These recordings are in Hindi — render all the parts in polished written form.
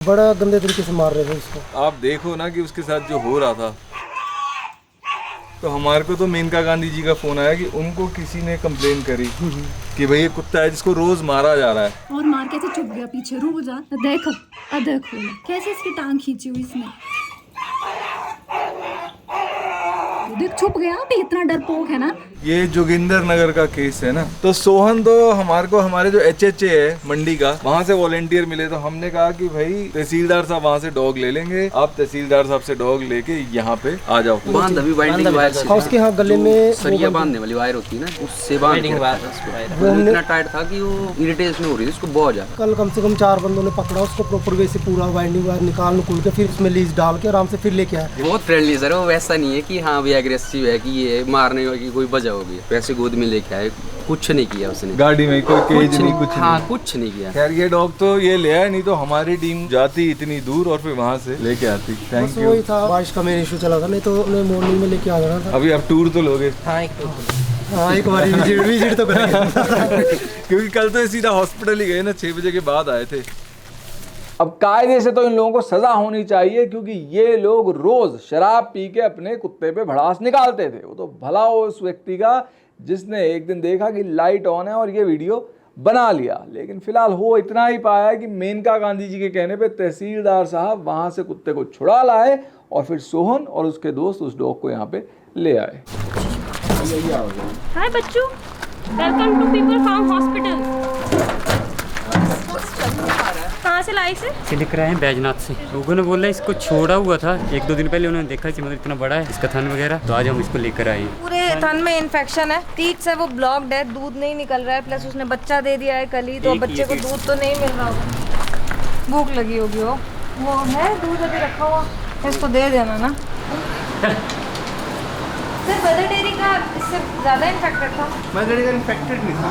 बड़ा गंदे तरीके से मार रहे थे उसको। आप देखो ना कि उसके साथ जो हो रहा था, तो हमारे को तो मेनका गांधी जी का फोन आया कि उनको किसी ने कंप्लेन करी कि भाई ये कुत्ता है जिसको रोज मारा जा रहा है। और मार के तो चुप गया पीछे, रुक जा देखो कैसे इसकी टांग खींची हुई इसने, देख छुप गया अभी, इतना डरपोक है ना। ये जोगिंदर नगर का केस है ना, तो सोहन तो हमारे को हमारे जो HHA है मंडी का, वहाँ से वॉलेंटियर मिले, तो हमने कहा कि भाई तहसीलदार साहब वहाँ से डॉग ले लेंगे, आप तहसीलदार साहब से डॉग लेके यहाँ पे आ जाओ। बांध अभी बाइंडिंग वायर से उसके हाँ गले में सरिया बांधने वाली वायर होती है ना, उससे बांधने वो इतना टाइट था कि वो इरिटेशन हो रही थी उसको बहुत ज्यादा। कल कम से कम 4 बंदों ने पकड़ा उसको, प्रॉपर वे से पूरा बाइंडिंग वायर निकाल के फिर उसमें लीज डाल के आराम से फिर लेके आया। बहुत फ्रेंडली सर, वो वैसा नहीं है कि हाँ भी एग्रेसिव है कि ये मारने की कोई वजह होगी, वैसे गोद में लेके आए, कुछ नहीं किया उसने, गाड़ी में कोई केज नहीं, कुछ हाँ नहीं। कुछ नहीं किया। खैर ये डॉग तो ये ले आया, नहीं तो हमारी टीम जाती इतनी दूर और फिर वहाँ से लेके आती। Thank you. वही था, बारिश का मेन इशू चला था, नहीं तो उन्हें मॉर्निंग में लेके आ जाना था। अभी आप टूर तो लोगे? हाँ एक बार विजिट तो करेंगे क्योंकि कल तो सीधा हॉस्पिटल ही गए ना, 6 बजे के बाद आए थे। अब कायदे से तो इन लोगों को सजा होनी चाहिए, क्योंकि ये लोग रोज शराब पी के अपने कुत्ते पे भड़ास निकालते थे। वो तो भला हो उस व्यक्ति का जिसने एक दिन देखा कि लाइट ऑन है और ये वीडियो बना लिया। लेकिन फिलहाल हो इतना ही पाया कि मेनका गांधी जी के कहने पे तहसीलदार साहब वहां से कुत्ते को छुड़ा लाए और फिर सोहन और उसके दोस्त उस डॉग को यहाँ पे ले आए। हाय बच्चू, welcome to people farm hospital. कहाँ से लाए इसे? लिख रहे हैं बैजनाथ से। लोगों ने बोला इसको छोड़ा हुआ था 1-2 दिन पहले, उन्होंने देखा कि मतलब इतना बड़ा है इसका थन वगैरह, तो आज हम इसको लेकर आए हैं। पूरे थन में इन्फेक्शन है, टीथ से वो ब्लॉक्ड है, दूध नहीं निकल रहा है, प्लस उसने बच्चा दे दिया है कल ही, तो बच्चे को दूध तो नहीं मिल रहा होगा, भूख लगी होगी। वो है दूध अभी रखा हुआ, इसको दे देना ना। सर मदर डेयरी का इससे ज़्यादा इन्फेक्टेड था? मदर डेयरी का इन्फेक्टेड नहीं था,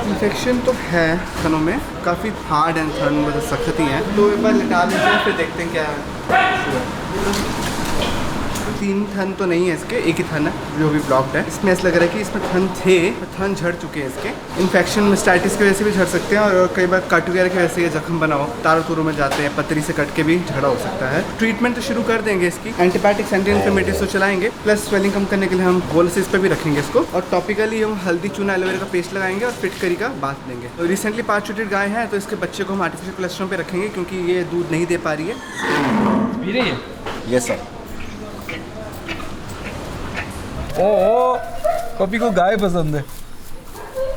इन्फेक्शन तो है थनों में, काफ़ी हार्ड एंड थन मतलब सख्त ही है, तो एक बार लिटा लेते हैं फिर देखते हैं क्या है। 3 थन तो नहीं है इसके, एक ही थन है जो भी ब्लॉक्ड है। इसमें ऐसा लग रहा है कि इसमें थन थे, थन झड़ चुके हैं इसके। इन्फेक्शन मास्टाइटिस की वजह से भी झड़ सकते हैं और कई बार कट वगैरह की वजह से ये जख्म बना हो, तारों तुरों में जाते हैं, पतरी से कट के भी झड़ा हो सकता है। ट्रीटमेंट तो शुरू कर देंगे इसकी, एंटीबायोटिक्स एंटी इन्फ्लेमेटरीज तो चलाएंगे, प्लस स्वेलिंग कम करने के लिए हम होलसिस पे भी रखेंगे इसको, और टॉपिकली हम हल्दी चूना एलोवेरा का पेस्ट लगाएंगे और फिटकरी का बाथ देंगे। तो रिसेंटली पार्चुरेटेड गाय है, तो इसके बच्चे को हम आर्टिफिशियल कोलेस्ट्रॉल पे रखेंगे क्योंकि ये दूध नहीं दे पा रही है। Yes sir. ओ पपी को गाय पसंद है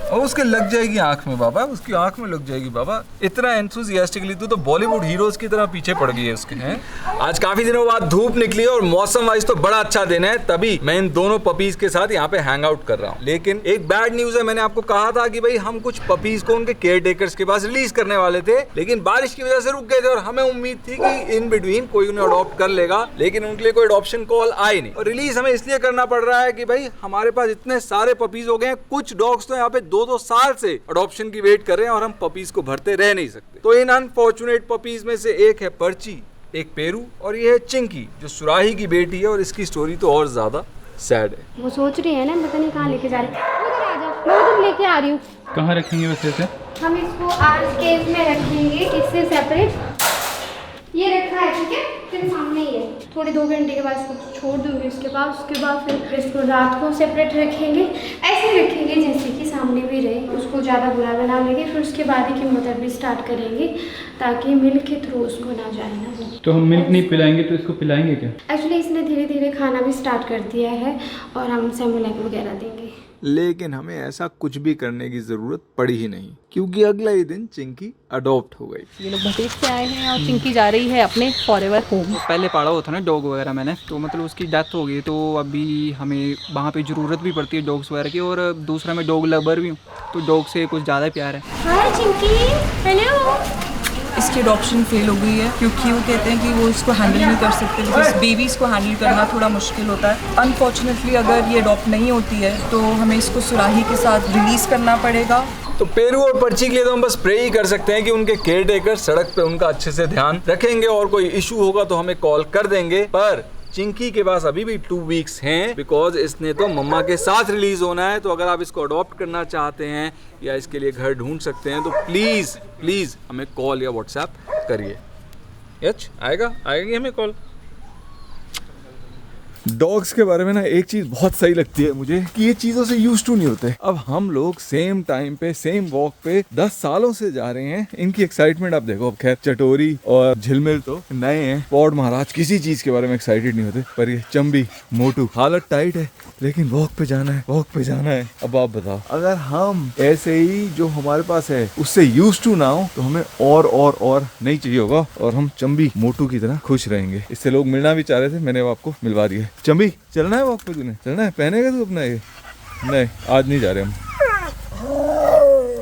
और उसके लग जाएगी आंख में बाबा, उसकी आंख में लग जाएगी बाबा। इतना एंथुसियास्टिकली तू तो बॉलीवुड हीरोज की तरह पीछे पड़ गई है उसके। हैं आज काफी दिनों बाद धूप निकली और मौसम वाइज तो बड़ा अच्छा दिन है, तभी मैं इन दोनों पपीज के साथ यहाँ पे हैंग आउट कर रहा हूँ। लेकिन एक बैड न्यूज है, मैंने आपको कहा था कि भाई हम कुछ पपीज को उनके केयर टेकर्स के पास रिलीज करने वाले थे, लेकिन बारिश की वजह से रुक गए थे और हमें उम्मीद थी कि इन बिटवीन कोई उन्हें अडॉप्ट कर लेगा, लेकिन उनके लिए कोई अडॉप्शन कॉल आई नहीं। और रिलीज हमें इसलिए करना पड़ रहा है कि भाई हमारे पास इतने सारे पपीज हो गए हैं, कुछ डॉग्स तो यहाँ पे 2-2 साल से अडॉप्शन की वेट कर रहे हैं और हम पपीज को भरते रह नहीं सकते। तो इन अनफॉर्चुनेट पपीज में से एक है पर्ची, एक पेरू और ये है चिंकी जो सुराही की बेटी है, और इसकी स्टोरी तो और ज्यादा सैड है। वो सोच रही है ना, पता नहीं कहाँ लेके जा रही है। इधर आ जा, मैं उधर लेके आ रही हूँ। कहाँ रखेंगे वैसे से? हम इसको आर्ट केस में रखेंगे, इससे सेपरेट ये रखा है, ठीक है, फिर सामने ही है। थोड़ी 2 घंटे के बाद इसको छोड़ दूँगी इसके पास, उसके बाद फिर इसको रात को सेपरेट रखेंगे, ऐसे रखेंगे जैसे कि सामने भी रहे, उसको ज़्यादा बुरा बना लेंगे, फिर उसके बाद ही कीमोथेरेपी स्टार्ट करेंगे ताकि मिल्क के थ्रू उसको ना जाए ना वो। तो हम मिल्क नहीं पिलाएंगे तो इसको पिलाएंगे क्या? एक्चुअली इसने धीरे धीरे खाना भी स्टार्ट कर दिया है और हम सेमोलैक वगैरह देंगे। लेकिन हमें ऐसा कुछ भी करने की जरूरत पड़ी ही नहीं, क्योंकि अगला ही दिन चिंकी अडॉप्ट हो गई। ये लोग भतीज से आए हैं और चिंकी जा रही है अपने फॉरएवर होम। पहले पाला हुआ था ना डॉग वगैरह मैंने, तो मतलब उसकी डेथ हो गई, तो अभी हमें वहाँ पे ज़रूरत भी पड़ती है डॉग्स वगैरह की, और दूसरा मैं डॉग लवर भी हूँ, तो डॉग से कुछ ज़्यादा प्यार है। हाय चिंकी, हेलो। इसकी अडॉप्शन फेल हो गई है क्योंकि वो कहते हैं कि वो इसको हैंडल नहीं कर सकते, बिकॉज बेबीज़ को हैंडल करना थोड़ा मुश्किल होता है। अनफॉर्चुनेटली अगर ये अडॉप्ट नहीं होती है तो हमें इसको सुराही के साथ रिलीज़ करना पड़ेगा। तो पेरू और पर्ची के लिए तो हम बस प्रे ही कर सकते हैं कि उनके केयर टेकर सड़क पे उनका अच्छे से ध्यान रखेंगे और कोई इशू होगा तो हमें कॉल कर देंगे। पर चिंकी के पास अभी भी 2 वीक्स हैं, बिकॉज इसने तो मम्मा के साथ रिलीज होना है। तो अगर आप इसको अडॉप्ट करना चाहते हैं या इसके लिए घर ढूंढ सकते हैं तो प्लीज प्लीज हमें कॉल या व्हाट्सएप करिए। यच आएगी हमें कॉल। डॉग्स के बारे में ना एक चीज बहुत सही लगती है मुझे कि ये चीजों से यूज टू नहीं होते। अब हम लोग सेम टाइम पे सेम वॉक पे 10 सालों से जा रहे हैं। इनकी एक्साइटमेंट आप देखो। अब खैर चटोरी और झिलमिल तो नए हैं, पॉड महाराज किसी चीज के बारे में एक्साइटेड नहीं होते, पर ये चंबी मोटू हालत टाइट है, लेकिन वॉक पे जाना है। अब आप बताओ, अगर हम ऐसे ही जो हमारे पास है उससे यूज टू ना हो तो हमें और नहीं चाहिए होगा, और हम चंबी मोटू की तरह खुश रहेंगे। इससे लोग मिलना भी चाह रहे थे, मैंने आपको मिलवा दिया। चंबी चलना है वॉक पे, तूने चलना है, पहनेगा तू अपना ये? नहीं, आज नहीं जा रहे हम।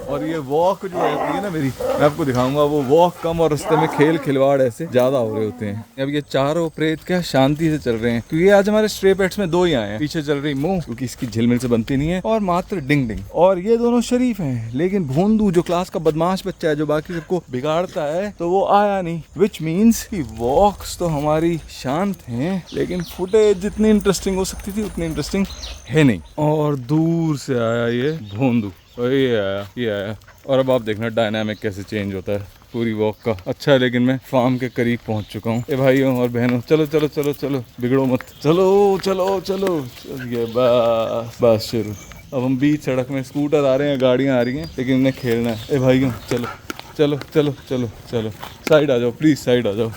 और ये वॉक जो है ना मेरी, मैं आपको दिखाऊंगा वो वॉक कम और रास्ते में खेल खिलवाड़ ऐसे ज्यादा हो रहे होते हैं। अब ये चारों प्रेत क्या शांति से चल रहे हैं, क्योंकि आज हमारे स्ट्रे पेट्स में 2 ही आए हैं। पीछे चल रही मुंह, क्योंकि इसकी झिलमिल से बनती नहीं है, और मात्र डिंग डिंग। और ये दोनों शरीफ हैं, लेकिन भोंदू जो क्लास का बदमाश बच्चा है जो बाकी सबको बिगाड़ता है, तो वो आया नहीं। विच मीन्स कि वॉक्स तो हमारी शांत हैं, लेकिन फुटेज जितनी इंटरेस्टिंग हो सकती थी उतनी इंटरेस्टिंग है नहीं। और दूर से आया ये भोंदू, ये आया। और अब आप देखना डायनामिक कैसे चेंज होता है पूरी वॉक का। अच्छा है, लेकिन मैं फार्म के करीब पहुंच चुका हूँ। ए भाइयों और बहनों, चलो बिगड़ो मत, चलो ये बस शुरू। अब हम बीच सड़क में, स्कूटर आ रहे हैं, गाड़ियाँ आ रही हैं, लेकिन इन्हें खेलना है। ए भाइयों चलो साइड आ जाओ प्लीज, साइड आ जाओ।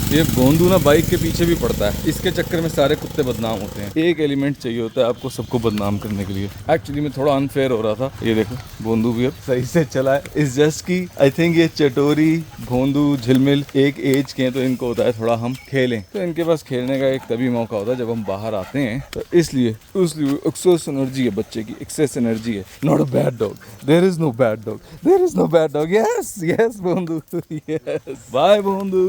ये भोंदू ना बाइक के पीछे भी पड़ता है, इसके चक्कर में सारे कुत्ते बदनाम होते हैं। एक एलिमेंट चाहिए होता है आपको सबको बदनाम करने के लिए। एक्चुअली में थोड़ा अनफेयर हो रहा था। ये देखो भोंदू भी अब सही से चला है। इस जस्ट की आई थिंक ये चटोरी, भोंदू, झिलमिल एक एज के हैं, तो इनको होता है थोड़ा हम खेलें। तो इनके पास खेलने का एक तभी मौका होता है जब हम बाहर आते हैं। तो इसलिए एक्सेस एनर्जी है बच्चे की, एक्सेस एनर्जी है। Not a bad dog, there is no bad dog. Yes Bhondu, yes bye भोंदू।